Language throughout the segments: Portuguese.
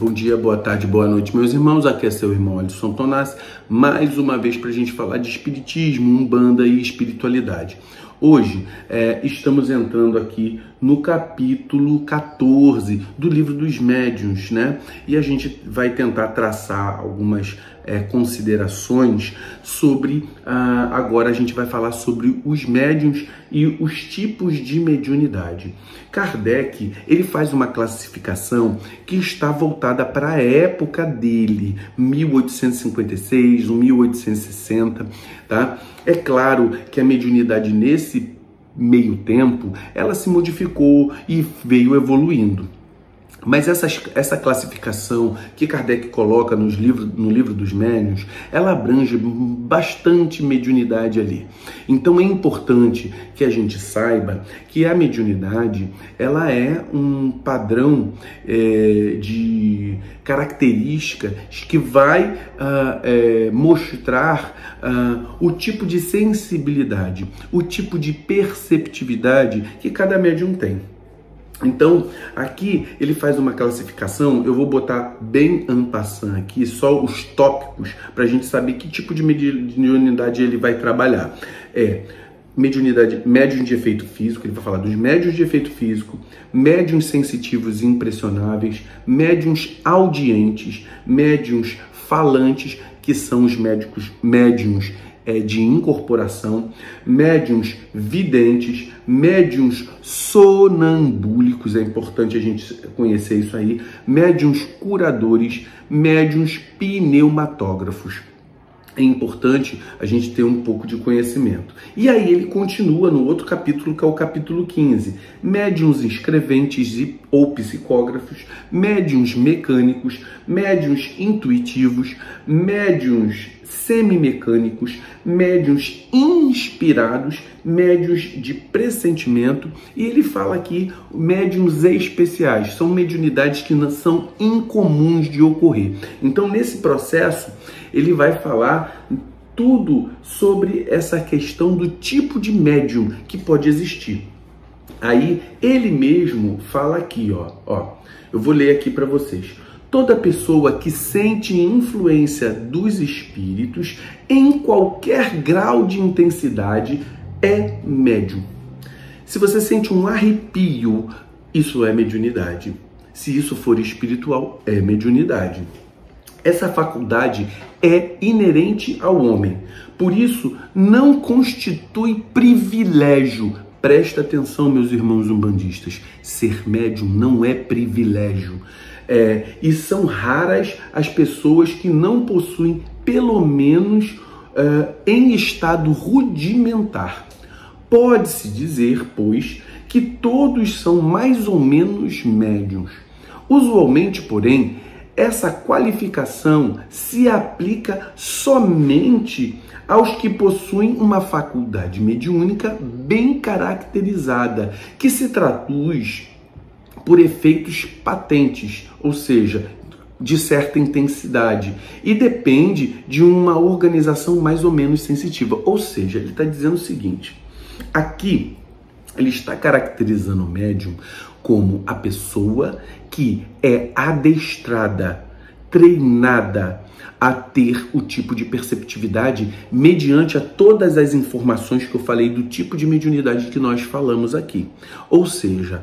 Bom dia, boa tarde, boa noite, meus irmãos. Aqui é seu irmão Alisson Tonassi, mais uma vez para a gente falar de espiritismo, umbanda e espiritualidade. Hoje estamos entrando aqui no capítulo 14 do livro dos médiuns, né? E a gente vai tentar traçar algumas considerações sobre, agora a gente vai falar sobre os médiuns e os tipos de mediunidade. Kardec, ele faz uma classificação que está voltada para a época dele, 1856, 1860, tá? É claro que a mediunidade nesse meio tempo, ela se modificou e veio evoluindo. Mas essa classificação que Kardec coloca no livro dos médiuns, ela abrange bastante mediunidade ali. Então é importante que a gente saiba que a mediunidade, ela é um padrão de características que vai mostrar o tipo de sensibilidade, o tipo de perceptividade que cada médium tem. Então, aqui ele faz uma classificação, eu vou botar bem en passant aqui, só os tópicos, para a gente saber que tipo de mediunidade ele vai trabalhar. Mediunidade, médiuns de efeito físico, ele vai falar dos médiuns de efeito físico, médiuns sensitivos e impressionáveis, médiuns audientes, médiuns falantes, que são os médiuns de incorporação, médiuns videntes, médiuns sonambúlicos, é importante a gente conhecer isso aí, médiuns curadores, médiuns pneumatógrafos. É importante a gente ter um pouco de conhecimento. E aí ele continua no outro capítulo, que é o capítulo 15. Médiuns escreventes ou psicógrafos, médiuns mecânicos, médiuns intuitivos, médiuns semimecânicos, médiuns inspirados, médiuns de pressentimento, e ele fala aqui médiuns especiais, são mediunidades que não são incomuns de ocorrer. Então, nesse processo, ele vai falar tudo sobre essa questão do tipo de médium que pode existir. Aí, ele mesmo fala aqui, ó, eu vou ler aqui para vocês. Toda pessoa que sente influência dos espíritos em qualquer grau de intensidade é médium. Se você sente um arrepio, isso é mediunidade. Se isso for espiritual, é mediunidade. Essa faculdade é inerente ao homem. Por isso, não constitui privilégio. Presta atenção, meus irmãos umbandistas. Ser médium não é privilégio. E são raras as pessoas que não possuem, pelo menos em estado rudimentar. Pode-se dizer, pois, que todos são mais ou menos médiuns. Usualmente, porém, essa qualificação se aplica somente aos que possuem uma faculdade mediúnica bem caracterizada, que se traduz por efeitos patentes, ou seja, de certa intensidade, e depende de uma organização mais ou menos sensitiva. Ou seja, ele está dizendo o seguinte, aqui ele está caracterizando o médium como a pessoa que é adestrada, treinada a ter o tipo de perceptividade mediante a todas as informações que eu falei do tipo de mediunidade que nós falamos aqui. Ou seja,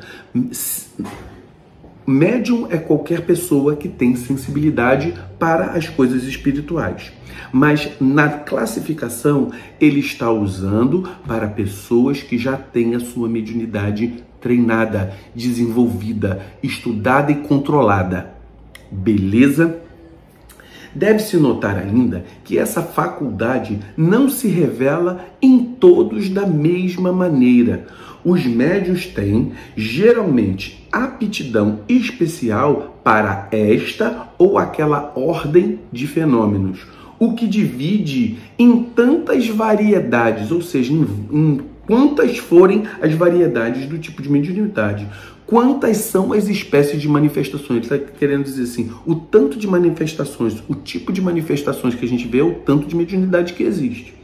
médium é qualquer pessoa que tem sensibilidade para as coisas espirituais. Mas na classificação ele está usando para pessoas que já têm a sua mediunidade treinada, desenvolvida, estudada e controlada. Beleza? Deve-se notar ainda que essa faculdade não se revela em todos da mesma maneira. Os médiuns têm, geralmente, aptidão especial para esta ou aquela ordem de fenômenos, o que divide em tantas variedades, ou seja, em quantas forem as variedades do tipo de mediunidade. Quantas são as espécies de manifestações? Ele está querendo dizer assim, o tanto de manifestações, o tipo de manifestações que a gente vê é o tanto de mediunidade que existe.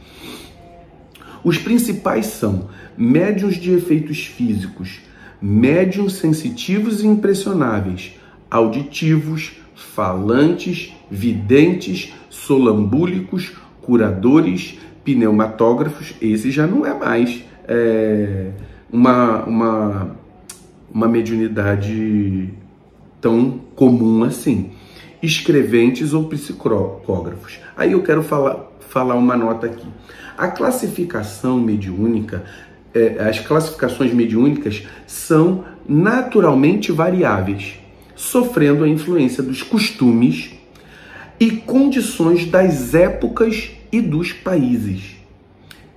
Os principais são médiuns de efeitos físicos, médiuns sensitivos e impressionáveis, auditivos, falantes, videntes, solambúlicos, curadores, pneumatógrafos. Esse já não é mais uma mediunidade tão comum assim. Escreventes ou psicógrafos. Aí eu quero falar uma nota aqui. A classificação mediúnica, as classificações mediúnicas são naturalmente variáveis, sofrendo a influência dos costumes e condições das épocas e dos países.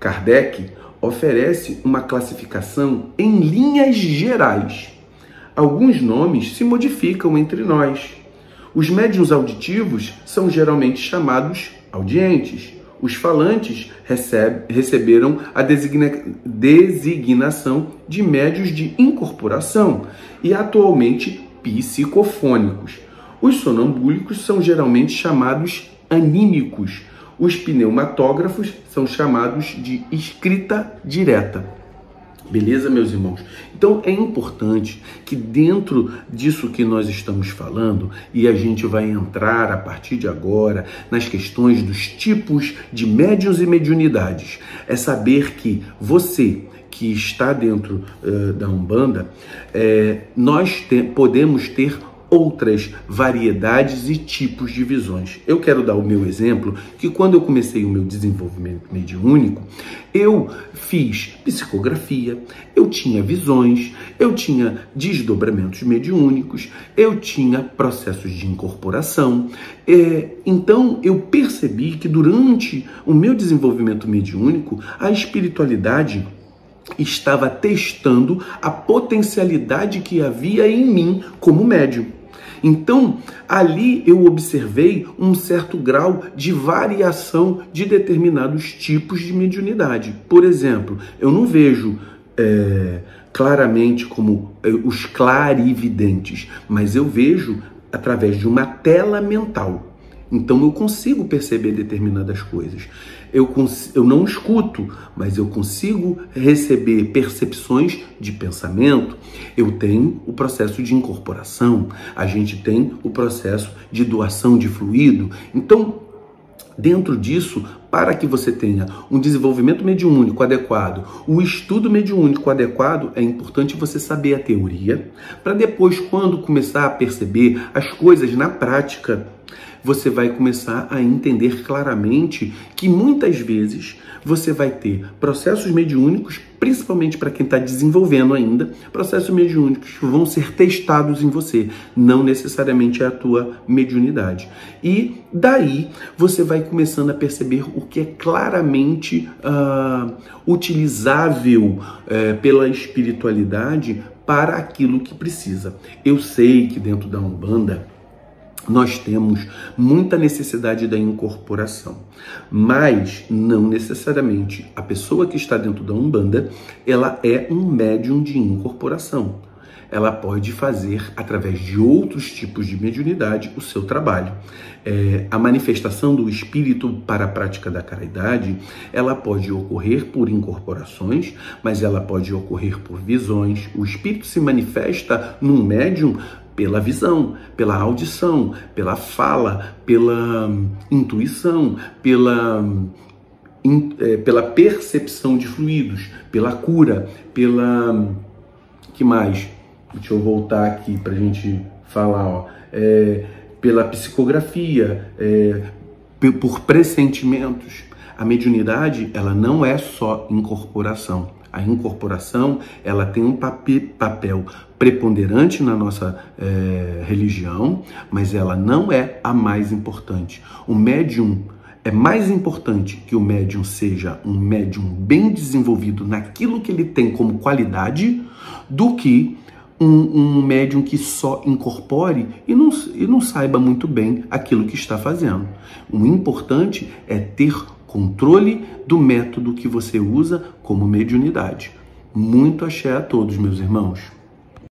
Kardec oferece uma classificação em linhas gerais. Alguns nomes se modificam entre nós. Os médiuns auditivos são geralmente chamados audientes. Os falantes receberam a designação de médiuns de incorporação e atualmente psicofônicos. Os sonambúlicos são geralmente chamados anímicos. Os pneumatógrafos são chamados de escrita direta. Beleza, meus irmãos? Então é importante que dentro disso que nós estamos falando, e a gente vai entrar a partir de agora nas questões dos tipos de médiuns e mediunidades, é saber que você que está dentro da Umbanda, nós podemos ter outras variedades e tipos de visões. Eu quero dar o meu exemplo, que quando eu comecei o meu desenvolvimento mediúnico, eu fiz psicografia, eu tinha visões, eu tinha desdobramentos mediúnicos, eu tinha processos de incorporação. Então eu percebi que durante o meu desenvolvimento mediúnico, a espiritualidade estava testando a potencialidade que havia em mim como médium. Então, ali eu observei um certo grau de variação de determinados tipos de mediunidade. Por exemplo, eu não vejo claramente como os clarividentes, mas eu vejo através de uma tela mental. Então eu consigo perceber determinadas coisas. Eu não escuto, mas eu consigo receber percepções de pensamento. Eu tenho o processo de incorporação, a gente tem o processo de doação de fluido. Então, dentro disso, para que você tenha um desenvolvimento mediúnico adequado, o estudo mediúnico adequado, é importante você saber a teoria, para depois, quando começar a perceber as coisas na prática, você vai começar a entender claramente que muitas vezes você vai ter processos mediúnicos, principalmente para quem está desenvolvendo ainda, processos mediúnicos que vão ser testados em você, não necessariamente é a tua mediunidade. E daí você vai começando a perceber o que é claramente utilizável pela espiritualidade para aquilo que precisa. Eu sei que dentro da Umbanda, nós temos muita necessidade da incorporação, mas não necessariamente a pessoa que está dentro da Umbanda, ela é um médium de incorporação. Ela pode fazer, através de outros tipos de mediunidade, o seu trabalho. A manifestação do espírito para a prática da caridade, ela pode ocorrer por incorporações, mas ela pode ocorrer por visões. O espírito se manifesta num médium pela visão, pela audição, pela fala, pela intuição, pela percepção de fluidos, pela cura, que mais? Deixa eu voltar aqui para a gente falar, pela psicografia, por pressentimentos. A mediunidade, ela não é só incorporação. A incorporação, ela tem um papel preponderante na nossa religião, mas ela não é a mais importante. O médium, é mais importante que o médium seja um médium bem desenvolvido naquilo que ele tem como qualidade, do que um médium que só incorpore e não saiba muito bem aquilo que está fazendo. O importante é ter controle do método que você usa como mediunidade. Muito axé a todos, meus irmãos.